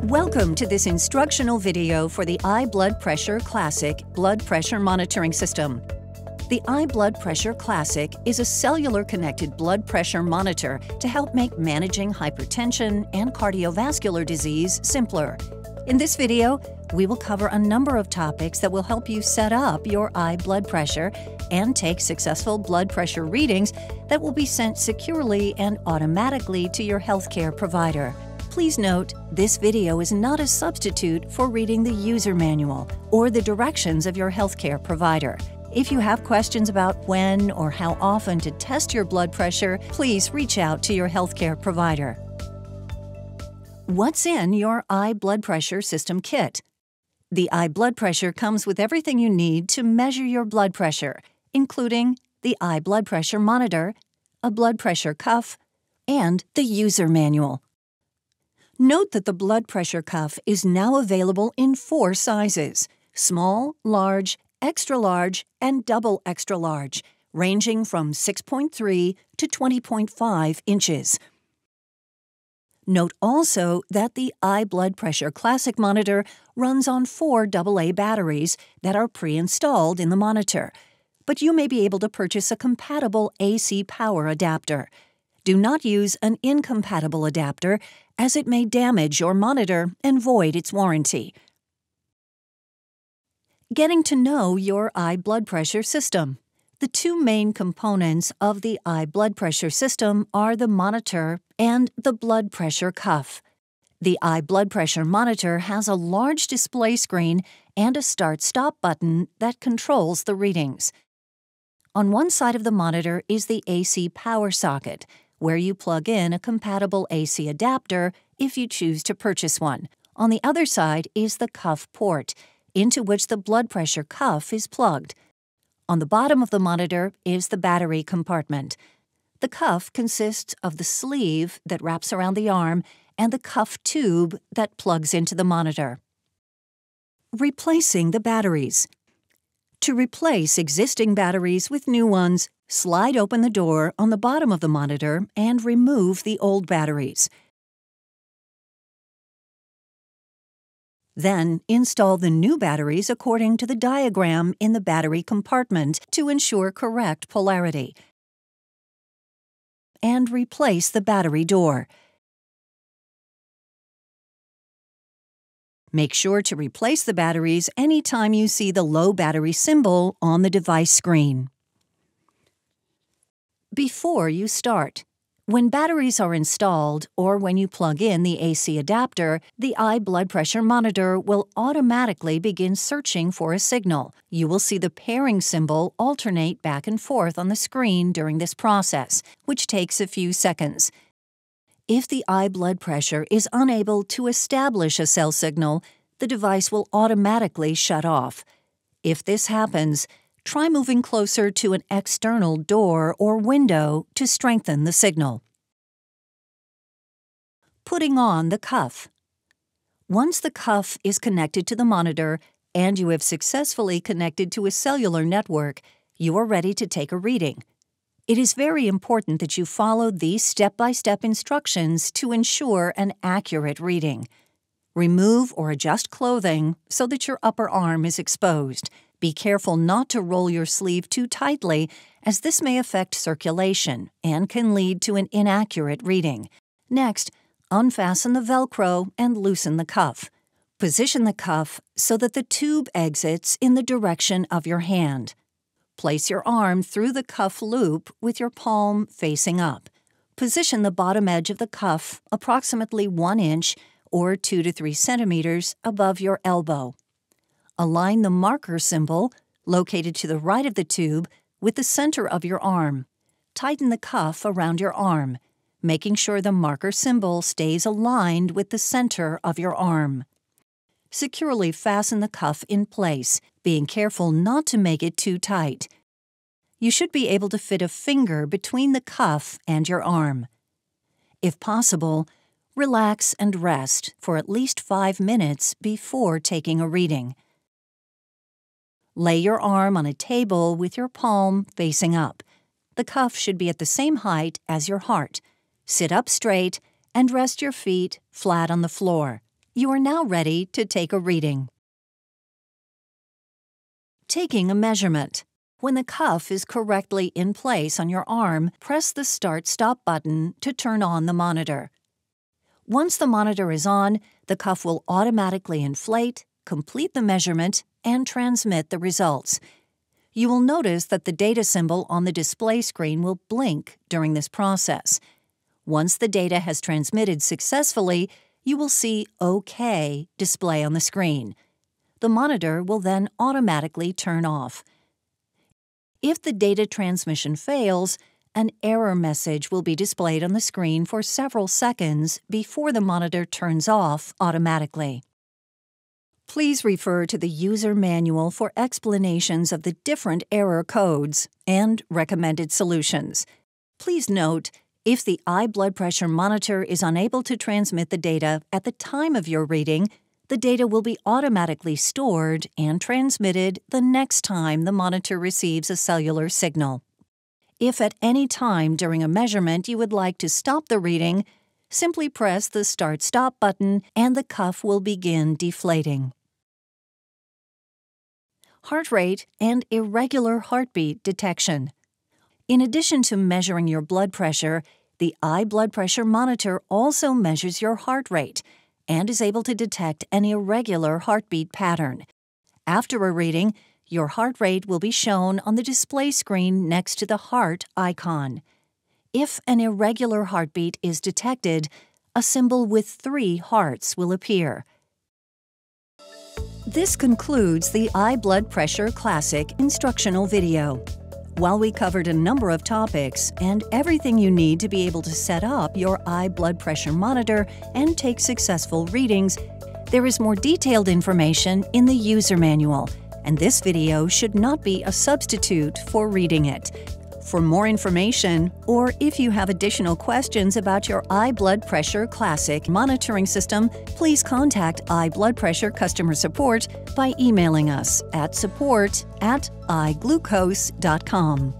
Welcome to this instructional video for the iBloodPressure Classic blood pressure monitoring system. The iBloodPressure Classic is a cellular-connected blood pressure monitor to help make managing hypertension and cardiovascular disease simpler. In this video, we will cover a number of topics that will help you set up your blood pressure and take successful blood pressure readings that will be sent securely and automatically to your healthcare provider. Please note, this video is not a substitute for reading the user manual or the directions of your healthcare provider. If you have questions about when or how often to test your blood pressure, please reach out to your healthcare provider. What's in your iBloodPressure system kit? The iBloodPressure comes with everything you need to measure your blood pressure, including the iBloodPressure monitor, a blood pressure cuff, and the user manual. Note that the blood pressure cuff is now available in 4 sizes: small, large, extra large, and double extra large, ranging from 6.3 to 20.5 inches. Note also that the iBloodPressure Classic monitor runs on 4 AA batteries that are pre-installed in the monitor, but you may be able to purchase a compatible AC power adapter. Do not use an incompatible adapter, as it may damage your monitor and void its warranty. Getting to know your iBloodPressure system. The 2 main components of the iBloodPressure system are the monitor and the blood pressure cuff. The iBloodPressure monitor has a large display screen and a start-stop button that controls the readings. On one side of the monitor is the AC power socket, where you plug in a compatible AC adapter if you choose to purchase one. On the other side is the cuff port, into which the blood pressure cuff is plugged. On the bottom of the monitor is the battery compartment. The cuff consists of the sleeve that wraps around the arm and the cuff tube that plugs into the monitor. Replacing the batteries. To replace existing batteries with new ones, slide open the door on the bottom of the monitor and remove the old batteries. Then, install the new batteries according to the diagram in the battery compartment to ensure correct polarity. And replace the battery door. Make sure to replace the batteries anytime you see the low battery symbol on the device screen. Before you start. When batteries are installed or when you plug in the AC adapter, the iBloodPressure monitor will automatically begin searching for a signal. You will see the pairing symbol alternate back and forth on the screen during this process, which takes a few seconds. If the iBloodPressure is unable to establish a cell signal, the device will automatically shut off. If this happens, try moving closer to an external door or window to strengthen the signal. Putting on the cuff. Once the cuff is connected to the monitor and you have successfully connected to a cellular network, you are ready to take a reading. It is very important that you follow these step-by-step instructions to ensure an accurate reading. Remove or adjust clothing so that your upper arm is exposed. Be careful not to roll your sleeve too tightly, as this may affect circulation and can lead to an inaccurate reading. Next, unfasten the Velcro and loosen the cuff. Position the cuff so that the tube exits in the direction of your hand. Place your arm through the cuff loop with your palm facing up. Position the bottom edge of the cuff approximately 1 inch or 2 to 3 centimeters above your elbow. Align the marker symbol, located to the right of the tube, with the center of your arm. Tighten the cuff around your arm, making sure the marker symbol stays aligned with the center of your arm. Securely fasten the cuff in place, being careful not to make it too tight. You should be able to fit a finger between the cuff and your arm. If possible, relax and rest for at least 5 minutes before taking a reading. Lay your arm on a table with your palm facing up. The cuff should be at the same height as your heart. Sit up straight and rest your feet flat on the floor. You are now ready to take a reading. Taking a measurement. When the cuff is correctly in place on your arm, press the Start-Stop button to turn on the monitor. Once the monitor is on, the cuff will automatically inflate, complete the measurement, and transmit the results. You will notice that the data symbol on the display screen will blink during this process. Once the data has transmitted successfully, you will see OK display on the screen. The monitor will then automatically turn off. If the data transmission fails, an error message will be displayed on the screen for several seconds before the monitor turns off automatically. Please refer to the user manual for explanations of the different error codes and recommended solutions. Please note, if the iBloodPressure monitor is unable to transmit the data at the time of your reading, the data will be automatically stored and transmitted the next time the monitor receives a cellular signal. If at any time during a measurement you would like to stop the reading, simply press the Start-Stop button and the cuff will begin deflating. Heart rate and irregular heartbeat detection. In addition to measuring your blood pressure, the iBloodPressure monitor also measures your heart rate and is able to detect an irregular heartbeat pattern. After a reading, your heart rate will be shown on the display screen next to the heart icon. If an irregular heartbeat is detected, a symbol with 3 hearts will appear. This concludes the iBloodPressure Classic instructional video. While we covered a number of topics and everything you need to be able to set up your iBloodPressure monitor and take successful readings, there is more detailed information in the user manual, and this video should not be a substitute for reading it. For more information, or if you have additional questions about your iBloodPressure Classic monitoring system, please contact iBloodPressure customer support by emailing us at support@iglucose.com.